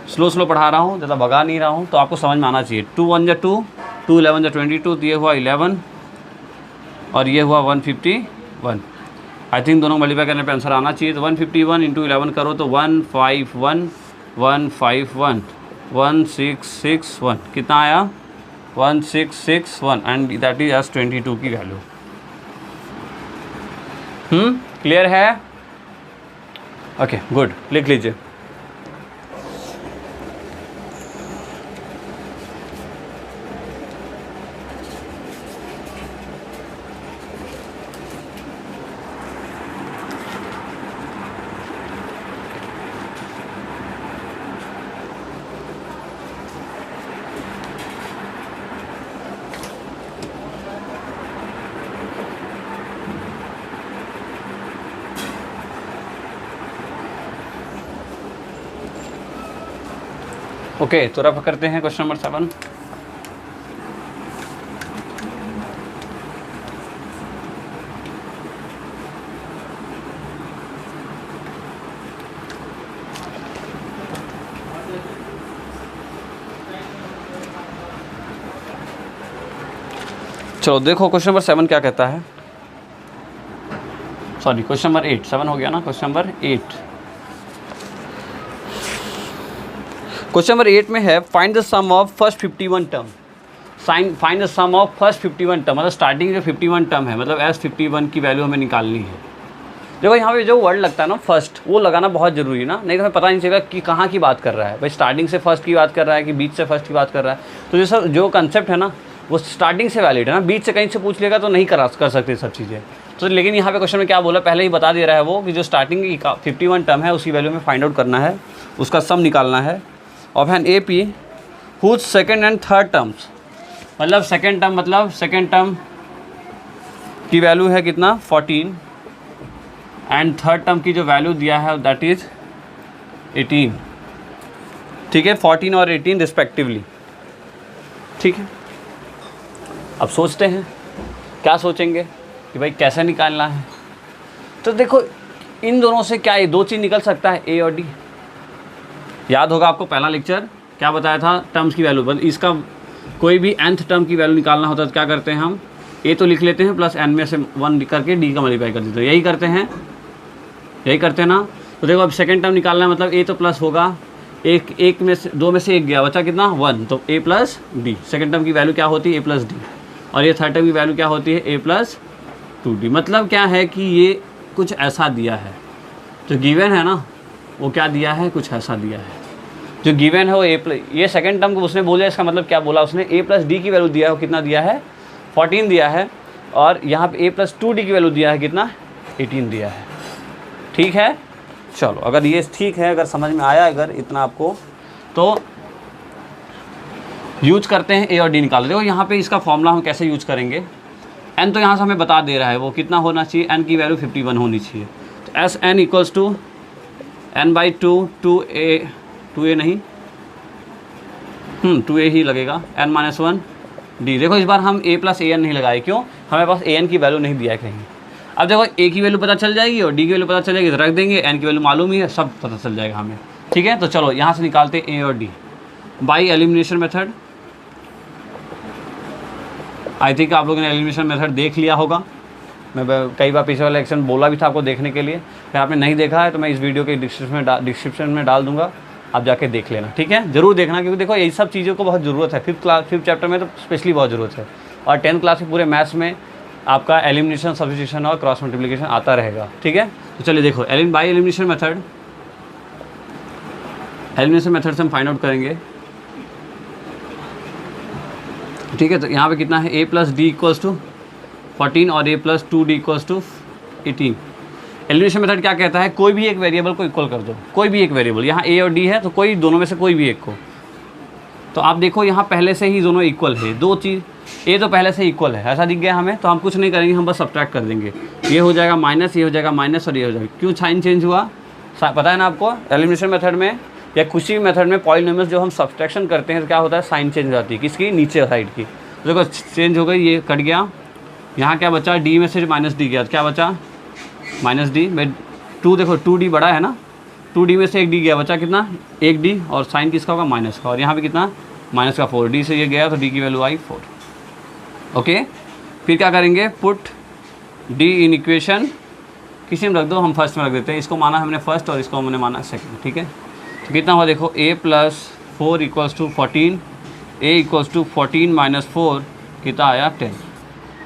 स्लो पढ़ा रहा हूँ, ज़्यादा भगा नहीं रहा हूँ, तो आपको समझ में आना चाहिए। 2 1 2, 2 11 22, तो ये हुआ 11 और ये हुआ 151। आई थिंक दोनों मल्टीप्लाई करने पे आंसर आना चाहिए। तो 151 × 11 करो तो 151 151 1661 कितना आया, 1661 एंड दैट इज S22 की वैल्यू। क्लियर है? ओके गुड, लिख लीजिए। ओके तो रफ करते हैं क्वेश्चन नंबर 7। चलो देखो क्वेश्चन नंबर 7 क्या कहता है, सॉरी क्वेश्चन नंबर 8, 7 हो गया ना, क्वेश्चन नंबर 8। क्वेश्चन नंबर 8 में है find the sum of first 51 term. Find the sum of first 51 term, मतलब स्टार्टिंग जो 51 टर्म है, मतलब S51 की वैल्यू हमें निकालनी है। देखो यहाँ पे जो वर्ड लगता है ना फर्स्ट, वो लगाना बहुत ज़रूरी है ना, नहीं तो हमें पता नहीं चलेगा कि कहाँ की बात कर रहा है, भाई स्टार्टिंग से फर्स्ट की बात कर रहा है कि बीच से फर्स्ट की बात कर रहा है। तो जो कंसेप्ट है ना वो स्टार्टिंग से वैलिड है ना, बीच से कहीं से पूछ लेगा तो नहीं कर सकते सब चीज़ें। तो लेकिन यहाँ पे क्वेश्चन में क्या बोला, पहले ही बता दे रहा है वो कि जो स्टार्टिंग की 51 टर्म है उसकी वैल्यू में फाइंड आउट करना है, उसका सम निकालना है। Option A P whose second and third terms, मतलब सेकेंड टर्म की वैल्यू है कितना 14 एंड थर्ड टर्म की जो वैल्यू दिया है दैट इज़ 18। ठीक है, 14 और 18 रिस्पेक्टिवली। ठीक है, अब सोचते हैं क्या सोचेंगे कि भाई कैसे निकालना है। तो देखो इन दोनों से क्या ये दो चीज़ निकल सकता है, ए और डी। याद होगा आपको पहला लेक्चर क्या बताया था, टर्म्स की वैल्यू, बस इसका कोई भी nth टर्म की वैल्यू निकालना होता है तो क्या करते हैं हम, ए तो लिख लेते हैं प्लस n में से 1 करके डी का मल्टीप्लाई कर देते हैं, यही करते हैं ना। तो देखो अब सेकंड टर्म निकालना है, मतलब ए तो प्लस होगा, एक में से 2 में से 1 गया, बचा कितना 1, तो ए प्लस डी। सेकेंड टर्म की वैल्यू क्या होती है, ए प्लस डी, और ये थर्ड टर्म की वैल्यू क्या होती है, ए प्लस 2d। मतलब क्या है कि ये कुछ ऐसा दिया है, जो गिवन है ना वो क्या दिया है, कुछ ऐसा दिया है। जो गिवन है वो ये सेकंड टर्म को उसने बोला, इसका मतलब क्या बोला उसने, ए प्लस डी की वैल्यू दिया है, वो कितना दिया है 14 दिया है, और यहाँ पे ए प्लस 2d की वैल्यू दिया है कितना 18 दिया है। ठीक है, चलो अगर ये ठीक है, अगर समझ में आया अगर इतना आपको, तो यूज करते हैं ए और डी निकाल। देखो यहाँ पे इसका फॉर्मूला हम कैसे यूज करेंगे, एन तो यहाँ से हमें बता दे रहा है वो कितना होना चाहिए, एन की वैल्यू 51 होनी चाहिए। तो S N equals to n/2 2a नहीं 2a ही लगेगा, n-1 d। देखो इस बार हम a प्लस an नहीं लगाए, क्यों, हमें पास an की वैल्यू नहीं दिया है कहीं। अब देखो a की वैल्यू पता चल जाएगी और d की वैल्यू पता चल जाएगी, तो रख देंगे, n की वैल्यू मालूम ही है, सब पता चल जाएगा हमें। ठीक है, तो चलो यहाँ से निकालते हैं a और d by elimination method. I think आप लोगों ने एलिमिनेशन मेथड देख लिया होगा, मैं कई बार पिछले वाला लेक्चर बोला भी था आपको देखने के लिए। अगर आपने नहीं देखा है तो मैं इस वीडियो के डिस्क्रिप्शन में डाल दूंगा, आप जाके देख लेना। ठीक है, ज़रूर देखना, क्योंकि देखो यही सब चीज़ों को बहुत ज़रूरत है, फिफ्थ चैप्टर में तो स्पेशली बहुत ज़रूरत है, और 10th क्लास के पूरे मैथ्स में आपका एलिमिनेशन, सब्स्टिट्यूशन और क्रॉस मल्टीप्लिकेशन आता रहेगा। ठीक है, तो चलिए देखो बाई एलिमिनेशन मेथड से हम फाइंड आउट करेंगे। ठीक है, तो यहाँ पे कितना है, a plus D equals to 14 और a plus 2d equals to 18। Elimination method क्या कहता है, कोई भी एक वेरिएबल को इक्वल कर दो, कोई भी एक वेरिएबल, यहाँ a और d है तो कोई दोनों में से कोई भी एक को। तो आप देखो यहाँ पहले से ही दोनों इक्वल है, दो चीज़, a तो पहले से इक्वल है, ऐसा दिख गया हमें, तो हम कुछ नहीं करेंगे, हम बस सब्ट्रैक्ट कर देंगे, ये हो जाएगा माइनस, ये हो जाएगा माइनस और ये हो जाएगा। क्यों साइन चेंज हुआ, पता है ना आपको, एलिमिनेशन मेथड में या किसी भी मेथड में पॉलिनोमियल्स जो हम सब्सट्रैक्शन करते हैं तो क्या होता है, साइन चेंज हो जाती है, किसकी, नीचे साइड की। देखो चेंज हो गई, ये कट गया, यहाँ क्या बचा, डी में से माइनस डी गया, क्या बचा, माइनस डी में 2, देखो 2d बड़ा है ना, 2d में से 1d गया, बचा कितना, 1d, और साइन किसका होगा, माइनस का, और यहाँ पे कितना, माइनस का 4, डी से ये गया तो डी की वैल्यू आई 4। ओके, फिर क्या करेंगे, पुट डी इन इक्वेशन, किसी में रख दो, हम फर्स्ट में रख देते हैं, इसको माना हमने फर्स्ट और इसको हमने माना सेकंड, ठीक है। तो कितना हुआ देखो, a + 4 = 14, a = 14 - 4 कितना आया, 10।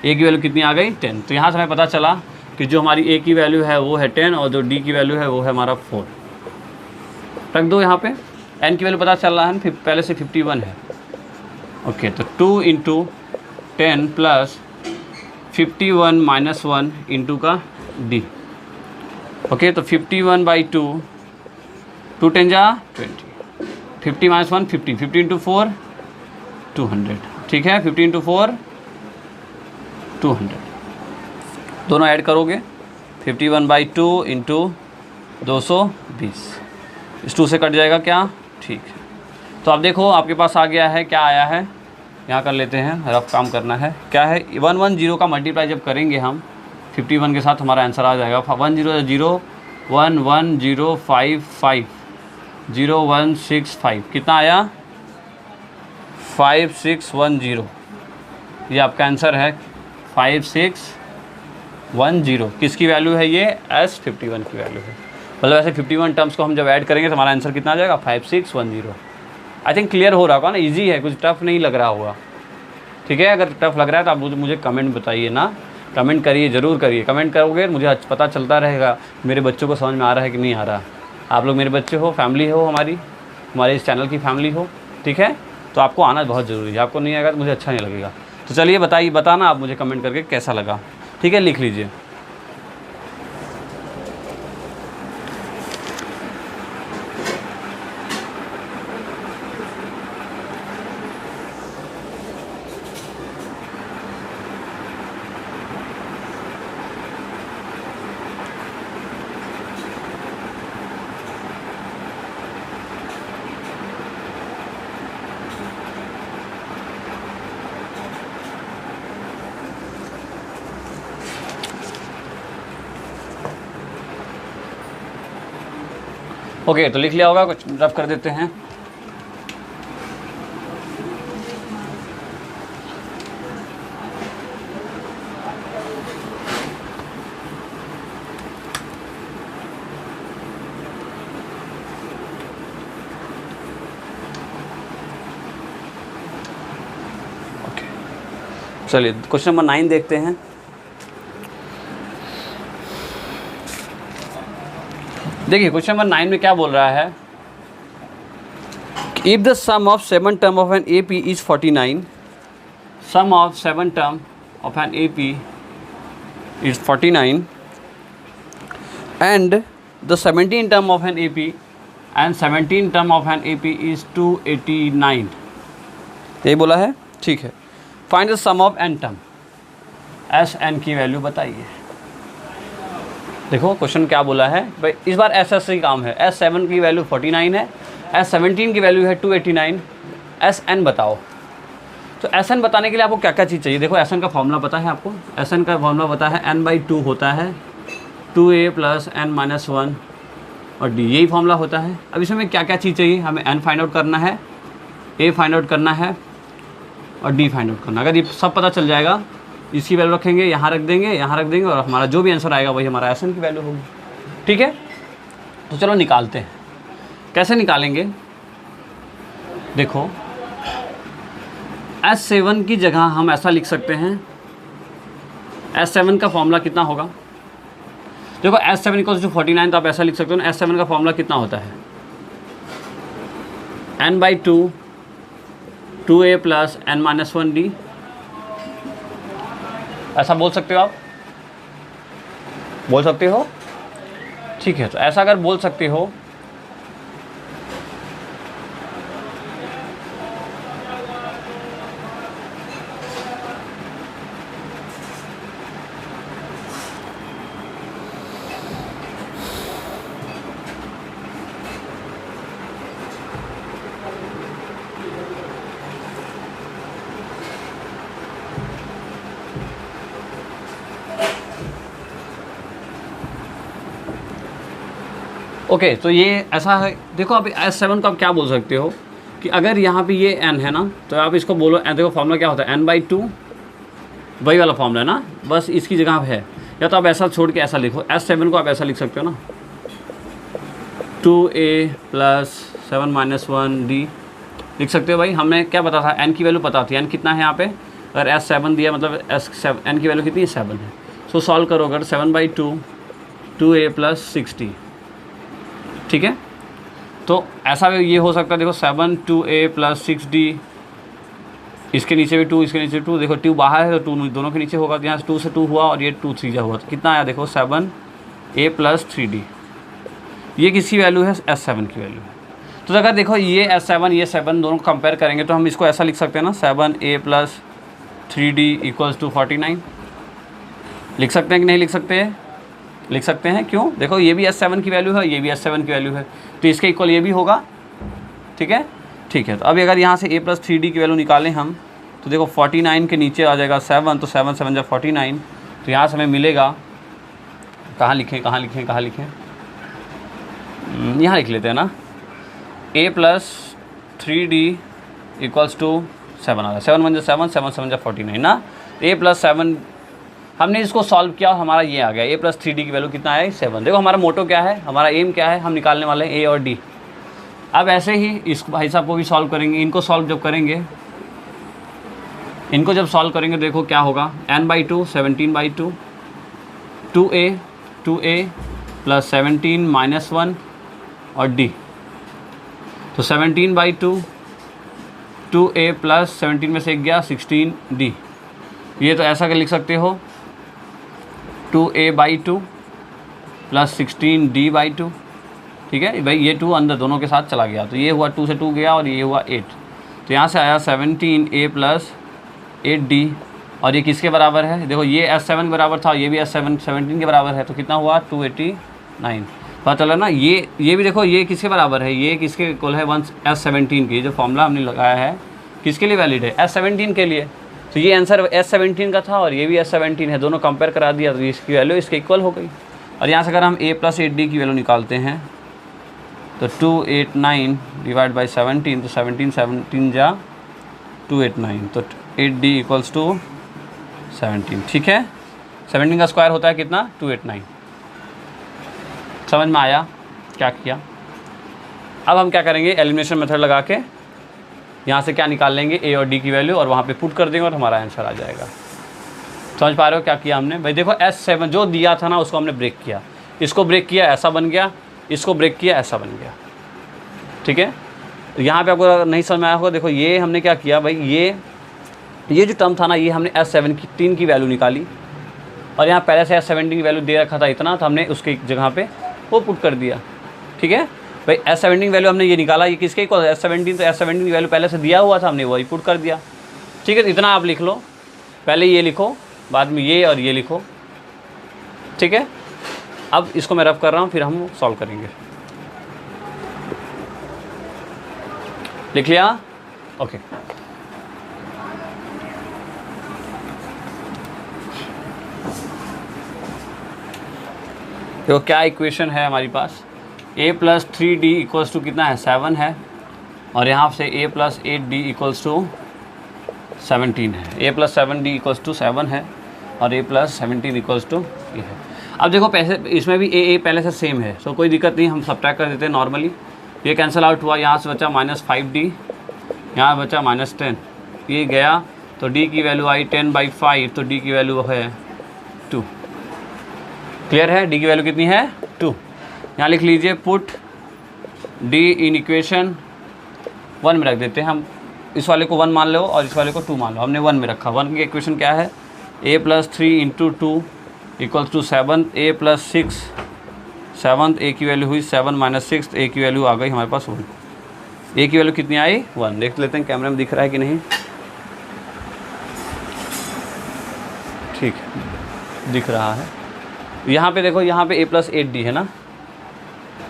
a की वैल्यू कितनी आ गई, 10। तो यहाँ से हमें पता चला कि जो हमारी a की वैल्यू है वो है 10 और जो d की वैल्यू है वो है हमारा 4। रख दो यहाँ पे, n की वैल्यू पता चल रहा है ना, पहले से 51 है। ओके, तो 2 × 10 + 51 - 1 इंटू का d। ओके, तो 51/2, 2 10 जा 20, 50 - 1 50, 50 × 4 200, ठीक है, 50 × 4 200, दोनों ऐड करोगे, 51/2 × 220, इस 2 से कट जाएगा क्या, ठीक है। तो अब देखो आपके पास आ गया है, क्या आया है, यहाँ कर लेते हैं, रफ काम करना है, क्या है, 110 का मल्टीप्लाई जब करेंगे हम 51 के साथ हमारा आंसर आ जाएगा, 100 11055 0165, कितना आया, 5610, ये आपका आंसर है 5610। किसकी वैल्यू है ये, S51 की वैल्यू है। मतलब ऐसे 51 टर्म्स को हम जब ऐड करेंगे तो हमारा आंसर कितना आ जाएगा, 5610। आई थिंक क्लियर हो रहा होगा ना, ईजी है, कुछ टफ नहीं लग रहा होगा, ठीक है। अगर टफ लग रहा है तो आप मुझे कमेंट बताइए ना, कमेंट करिए, ज़रूर करिए, कमेंट करोगे मुझे पता चलता रहेगा मेरे बच्चों को समझ में आ रहा है कि नहीं आ रहा। आप लोग मेरे बच्चे हो, फैमिली हो, हमारे इस चैनल की फैमिली हो, ठीक है। तो आपको आना बहुत ज़रूरी है, आपको नहीं आएगा तो मुझे अच्छा नहीं लगेगा। तो चलिए बताना आप मुझे कमेंट करके कैसा लगा, ठीक है, लिख लीजिए। ओके, तो लिख लिया होगा, कुछ रफ कर देते हैं। ओके, चलिए क्वेश्चन नंबर 9 देखते हैं। देखिए क्वेश्चन नंबर 9 में क्या बोल रहा है, if the sum of 7 term of an AP is 49, sum of 7 term of an AP is 49 and the 17 term of an AP and 17 term of an AP is 289, यही बोला है, ठीक है। Find the sum of n term, SN की वैल्यू बताइए। देखो question क्या बोला है भाई, इस बार SS से ही काम है। S7 की वैल्यू 49 है, S17 की वैल्यू है 289, SN बताओ। तो SN बताने के लिए आपको क्या क्या चीज़ चाहिए, देखो SN का फॉर्मूला पता है आपको, SN का फॉर्मूला पता है, n/2 होता है 2a + n-1 और d, यही फॉर्मूला होता है। अब इसमें क्या क्या चीज़ चाहिए, हमें n फाइंड आउट करना है, a फाइंड आउट करना है और d फाइंड आउट करना। अगर ये सब पता चल जाएगा, इसकी वैल्यू रखेंगे, यहाँ रख देंगे, यहाँ रख देंगे, और हमारा जो भी आंसर आएगा वही हमारा SN की वैल्यू होगी, ठीक है। तो चलो निकालते हैं, कैसे निकालेंगे, देखो S7 की जगह हम ऐसा लिख सकते हैं, S7 का फॉर्मूला कितना होगा, देखो S7 = 49, तो आप ऐसा लिख सकते हो ना, S7 का फॉर्मूला कितना होता है, n/2 2a + n-1d, ऐसा बोल सकते हो आप, बोल सकते हो, ठीक है। तो ऐसा अगर बोल सकते हो ओके, तो ये ऐसा है। देखो अब S7 को आप क्या बोल सकते हो कि अगर यहाँ पे ये n है ना, तो आप इसको बोलो, देखो फॉर्मूला क्या होता है, n/2, वही वाला फॉर्मूला है ना, बस इसकी जगह है। या तो आप ऐसा छोड़ के ऐसा लिखो, S7 को आप ऐसा लिख सकते हो ना, 2a + 7 - 1d लिख सकते हो भाई। हमने क्या पता था, n की वैल्यू पता थी, n कितना है यहाँ पे, अगर S7 दिया मतलब n की वैल्यू कितनी है, 7 है। सो सॉल्व करो अगर 7/2 2a + 6d, ठीक है। तो ऐसा भी ये हो सकता है, देखो 7 2a + 6d, इसके नीचे भी 2, इसके नीचे 2, देखो 2 बाहर है तो 2 दोनों के नीचे होगा, तो यहाँ से 2 से 2 हुआ और ये 2 3 हुआ, तो कितना आया देखो 7a + 3d। ये किसकी वैल्यू है, S7 की वैल्यू है। तो अगर देखो ये S7 ये 7 दोनों कंपेयर करेंगे तो हम इसको ऐसा लिख सकते हैं ना, 7a + 3d = 49 लिख सकते हैं कि नहीं लिख सकते हैं, लिख सकते हैं। क्यों, देखो ये भी S7 की वैल्यू है, ये भी S7 की वैल्यू है, तो इसके इक्वल ये भी होगा, ठीक है। ठीक है, तो अभी अगर यहाँ से a + 3d की वैल्यू निकालें हम, तो देखो 49 के नीचे आ जाएगा 7, तो 7 7 जा 49, तो यहाँ से हमें मिलेगा, कहाँ लिखें कहाँ लिखें कहाँ लिखें, यहाँ लिख लेते हैं ना, a + 3d = 7 आ रहा है, 7 1 7 7 7 जा 49 ना, a + 7 हमने इसको सॉल्व किया और हमारा ये आ गया, a + 3d की वैल्यू कितना है, 7। देखो हमारा मोटो क्या है, हमारा एम क्या है, हम निकालने वाले हैं a और d। अब ऐसे ही इस भाई साहब को भी सॉल्व करेंगे, इनको सॉल्व जब करेंगे, इनको जब सॉल्व करेंगे देखो क्या होगा, n/2 17/2 2a + 17 - 1 और d, तो 17/2 2a + 17 में से 1 गया 16d। ये तो ऐसा कर लिख सकते हो 2a/2 + 16d/2, ठीक है भाई। ये 2 अंदर दोनों के साथ चला गया, तो ये हुआ 2 से 2 गया और ये हुआ 8, तो यहाँ से आया 17a + 8d, और ये किसके बराबर है, देखो ये S7 के बराबर था, ये भी S7 17 के बराबर है, तो कितना हुआ 289। पता चला ना, ये भी देखो ये किसके बराबर है, ये किसके इक्वल है, S17 की। जो फॉर्मूला हमने लगाया है किसके लिए वैलिड है, S17 के लिए। तो ये आंसर S17 का था और ये भी S17 है, दोनों कंपेयर करा दिया, तो इसकी वैल्यू इसके इक्वल हो गई। और यहाँ से अगर हम a + 8d की वैल्यू निकालते हैं तो 289 / 17, तो 17 17 जा 289, तो 8d = 17, ठीक है। 17 का स्क्वायर होता है कितना, 289। समझ में आया क्या किया। अब हम क्या करेंगे, एलिमिनेशन मेथड लगा के यहाँ से क्या निकाल लेंगे, a और d की वैल्यू, और वहाँ पे पुट कर देंगे और हमारा आंसर आ जाएगा। समझ पा रहे हो क्या किया हमने भाई। देखो S7 जो दिया था ना उसको हमने ब्रेक किया, इसको ब्रेक किया ऐसा बन गया, इसको ब्रेक किया ऐसा बन गया, ठीक है। यहाँ पे आपको नहीं समझ में आया होगा, देखो ये हमने क्या किया भाई, ये जो टर्म था ना, ये हमने S17 की वैल्यू निकाली, और यहाँ पहले से S17 की वैल्यू दे रखा था इतना, तो हमने उसके जगह पे वो पुट कर दिया, ठीक है भाई। S17 की वैल्यू हमने ये निकाला, ये किसके इक्वल है, S17, तो S17 की वैल्यू पहले से दिया हुआ था, हमने वही पुट कर दिया, ठीक है। इतना आप लिख लो, पहले ये लिखो, बाद में ये और ये लिखो, ठीक है। अब इसको मैं रफ कर रहा हूँ, फिर हम सॉल्व करेंगे। लिख लिया, ओके। देखो क्या इक्वेशन है हमारी पास, a + 3d = कितना है, 7 है, और यहाँ से a + 8d = 17 है, a + 7d = 7 है, और a + 17 = ये है। अब देखो पैसे इसमें भी a पहले से सेम है, सो कोई दिक्कत नहीं, हम सब्ट्रैक्ट कर देते हैं नॉर्मली। ये कैंसिल आउट हुआ, यहाँ से बचा -5d, यहाँ बचा -10, ये गया, तो d की वैल्यू आई 10/5, तो d की वैल्यू है 2। क्लियर है, d की वैल्यू कितनी है, 2। यहाँ लिख लीजिए, पुट d इन इक्वेशन 1 में रख देते हैं हम, इस वाले को 1 मान लो और इस वाले को 2 मान लो, हमने 1 में रखा। 1 की इक्वेशन क्या है, a + 3 × 2 = 7, a + 6 7, a की वैल्यू हुई 7 - 6, a की वैल्यू आ गई हमारे पास 1। a की वैल्यू कितनी आई, 1। देख लेते हैं कैमरे में दिख रहा है कि नहीं, ठीक है दिख रहा है। यहाँ पे देखो, यहाँ पे a + 8d है ना,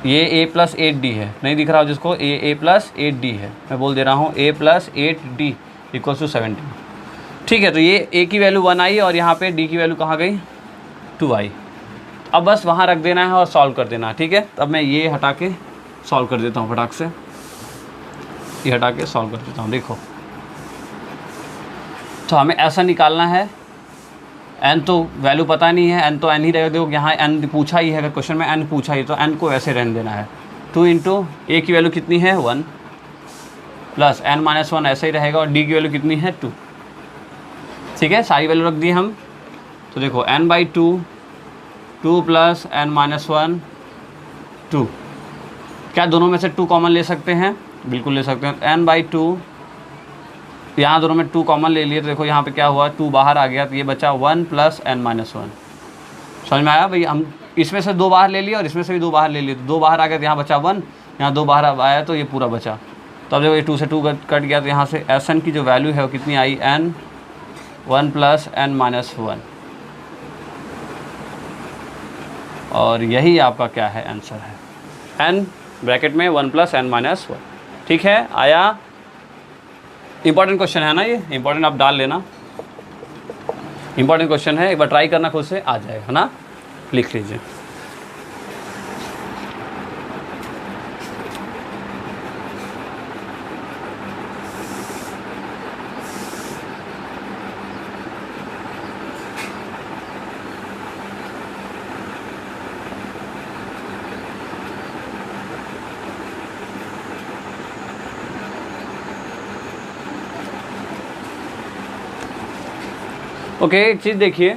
ये a + 8d है, नहीं दिख रहा हो जिसको, a + 8d है, मैं बोल दे रहा हूँ a + 8d = 17, ठीक है। तो ये a की वैल्यू 1 आई और यहाँ पे d की वैल्यू कहाँ गई, 2 आई, अब बस वहाँ रख देना है और सॉल्व कर देना है, ठीक है। अब मैं ये हटा के सॉल्व कर देता हूँ फटाक से, ये हटा के सॉल्व कर देता हूँ। देखो तो हमें ऐसा निकालना है, n तो वैल्यू पता नहीं है, n तो n ही रहेगा। देखो यहाँ n पूछा ही है, अगर क्वेश्चन में n पूछा ही तो n को ऐसे रहने देना है। 2 इंटू a की वैल्यू कितनी है 1 प्लस n माइनस 1 ऐसे ही रहेगा, और d की वैल्यू कितनी है 2, ठीक है। सारी वैल्यू रख दी हम। तो देखो n by 2, 2 plus n minus 1 2, क्या दोनों में से 2 कॉमन ले सकते हैं? बिल्कुल ले सकते हैं। n बाई 2, यहाँ दोनों में 2 कॉमन ले लिए तो देखो यहाँ पे क्या हुआ, 2 बाहर आ गया तो ये बचा 1 प्लस n माइनस 1। समझ में आया भाई? हम इसमें से 2 बाहर ले लिए और इसमें से भी 2 बाहर ले लिए, तो 2 बाहर आ गया तो यहाँ बचा 1, यहाँ 2 बाहर आया तो ये पूरा बचा। तो अब देखो ये 2 से 2 कट गया, तो यहाँ से Sn की जो वैल्यू है वो कितनी आई, n 1 प्लस n माइनस 1, और यही आपका क्या है आंसर है, n ब्रैकेट में 1 प्लस n माइनस 1, ठीक है। आया? इंपॉर्टेंट क्वेश्चन है ना, ये इंपॉर्टेंट आप डाल लेना, इंपॉर्टेंट क्वेश्चन है, एक बार ट्राई करना, खुद से आ जाएगा, है ना। लिख लीजिए। ओके, एक चीज़ देखिए,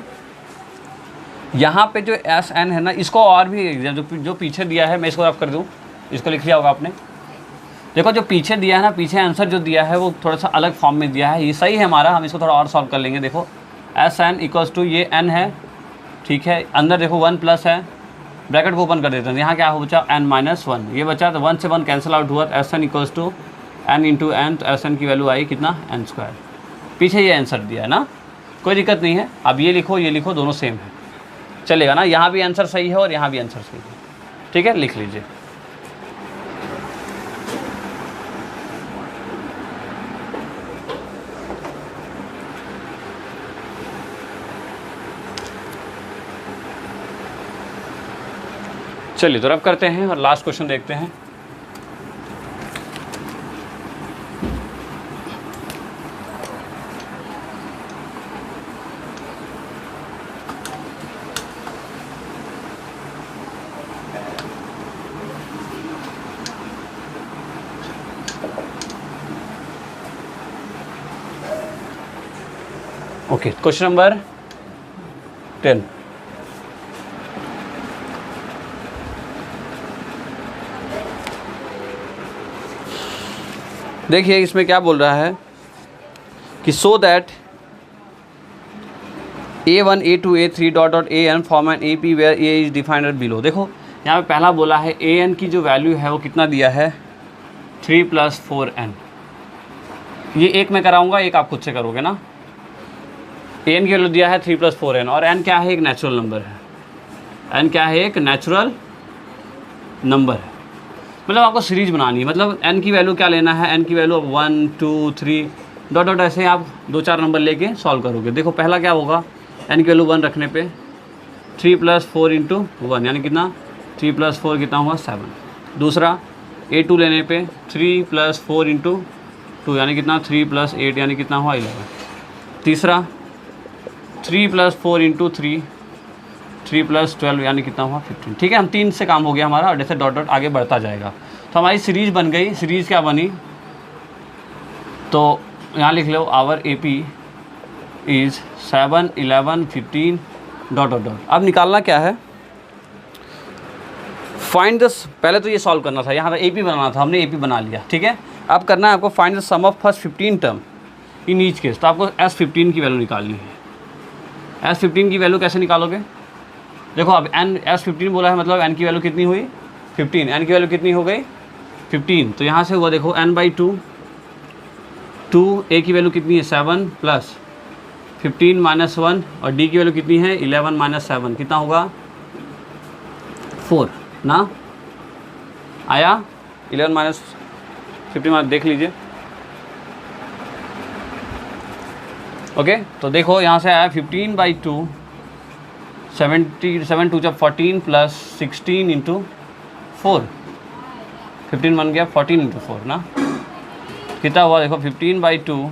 यहाँ पे जो एस एन है ना, इसको और भी जो पीछे दिया है, मैं इसको आप कर दूँ, इसको लिख लिया होगा आपने। देखो जो पीछे दिया है ना, पीछे आंसर जो दिया है वो थोड़ा सा अलग फॉर्म में दिया है, ये सही है हमारा, हम इसको थोड़ा और सॉल्व कर लेंगे। देखो एस एन इक्वल्स टू ये एन है, ठीक है, अंदर देखो 1 प्लस है, ब्रैकेट को ओपन कर देते हैं, यहाँ क्या हो बचा n माइनस 1, ये बचा, तो 1 से 1 कैंसिल आउट हुआ, S N equals to n into N, तो एस एन की वैल्यू आई कितना, n स्क्वायर। पीछे ये आंसर दिया है ना, कोई दिक्कत नहीं है। अब ये लिखो दोनों सेम है, चलेगा ना। यहाँ भी आंसर सही है और यहाँ भी आंसर सही है, ठीक है, लिख लीजिए। चलिए तो रब करते हैं और लास्ट क्वेश्चन देखते हैं। Okay, question number 10। देखिए इसमें क्या बोल रहा है कि so that A1 A2 A3 dot dot AN form an AP where A is defined at below. देखो यहाँ पे पहला बोला है AN की जो वैल्यू है वो कितना दिया है, 3 + 4n। ये एक मैं कराऊंगा, एक आप खुद से करोगे ना। AN की वैल्यू दिया है 3 + 4n, और n क्या है, एक नेचुरल नंबर है। n क्या है, एक नेचुरल नंबर है। मतलब आपको सीरीज बनानी है, मतलब n की वैल्यू क्या लेना है, n की वैल्यू 1 2 3 डॉट डॉट ऐसे आप 2-4 नंबर लेके सॉल्व करोगे। देखो पहला क्या होगा, n की वैल्यू 1 रखने पे 3 + 4 इंटू 1 यानी कितना, 3 + 4 कितना हुआ 7। दूसरा A2 लेने पे 3 + 4 इंटू 2 यानी कितना, 3 + 8 यानी कितना हुआ 11। तीसरा 3 + 4 इंटू 3 + 12 यानी कितना हुआ 15। ठीक है, हम 3 से काम हो गया हमारा, और जैसे डॉट डॉट आगे बढ़ता जाएगा। तो हमारी सीरीज बन गई। सीरीज़ क्या बनी, तो यहाँ लिख लो, our AP is 7 11 15 dot dot dot. अब निकालना क्या है, फाइंड द, पहले तो ये सॉल्व करना था, यहाँ AP बनाना था, हमने AP बना लिया, ठीक है। अब करना है आपको find the sum of first 15 term in each case. तो आपको S15 की वैल्यू निकालनी है। S15 की वैल्यू कैसे निकालोगे, देखो अब S15 बोला है, मतलब n की वैल्यू कितनी हुई 15, n की वैल्यू कितनी हो गई 15। तो यहाँ से हुआ देखो n/2, 2 a की वैल्यू कितनी है 7 प्लस 15 माइनस 1, और d की वैल्यू कितनी है 11 माइनस 7, कितना होगा 4 ना। आया 11 माइनस 15, देख लीजिए। ओके, तो देखो यहाँ से आया 15/2 7 2 जब 14 प्लस 16 इंटू 4, 15 बन गया 14 इंटू 4 ना, कितना हुआ देखो 15/2,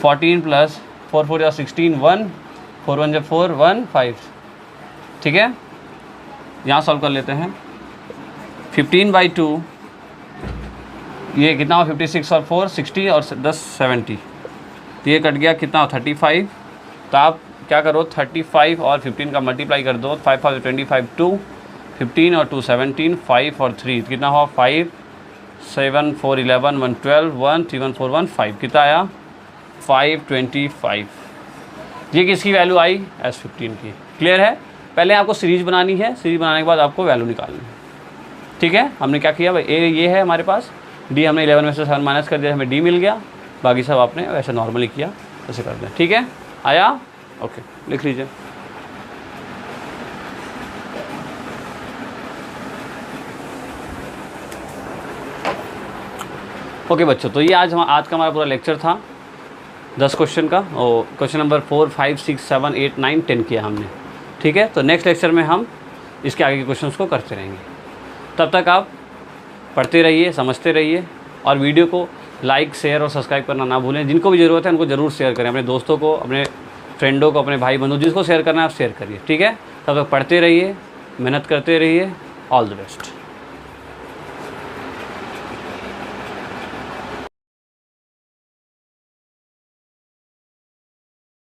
14 प्लस 4 4 या 16, 1 4 1 जब 4 1 5, ठीक है। यहाँ सॉल्व कर लेते हैं। 15/2 ये कितना हुआ 56 और 4 60 और 10 70, तो ये कट गया कितना 35। तो आप क्या करो 35 और 15 का मल्टीप्लाई कर दो, 5 5 25 2, 15 और 2 17, 5 और 3 कितना हुआ 5 7 4 11 1 12 1 3 1 4 1 5, कितना आया 525। ये किसकी वैल्यू आई S15 की। क्लियर है। पहले आपको सीरीज बनानी है, सीरीज बनाने के बाद आपको वैल्यू निकालनी है, ठीक है। हमने क्या किया भाई, ए ये है हमारे पास, डी हमने 11 में से 7 माइनस कर दिया, हमें डी मिल गया, बाकी सब आपने वैसे नॉर्मली किया, ऐसे कर दें, ठीक है। आया, ओके लिख लीजिए। ओके बच्चों, तो ये आज का हमारा पूरा लेक्चर था 10 क्वेश्चन का, और क्वेश्चन नंबर 4 5 6 7 8 9 10 किया हमने, ठीक है। तो नेक्स्ट लेक्चर में हम इसके आगे के क्वेश्चंस को करते रहेंगे। तब तक आप पढ़ते रहिए, समझते रहिए, और वीडियो को लाइक शेयर और सब्सक्राइब करना ना भूलें। जिनको भी ज़रूरत है उनको ज़रूर शेयर करें, अपने दोस्तों को, अपने फ्रेंडों को, अपने भाई बंधु, जिसको शेयर करना है आप शेयर करिए, ठीक है। तब तक पढ़ते रहिए, मेहनत करते रहिए। All the best.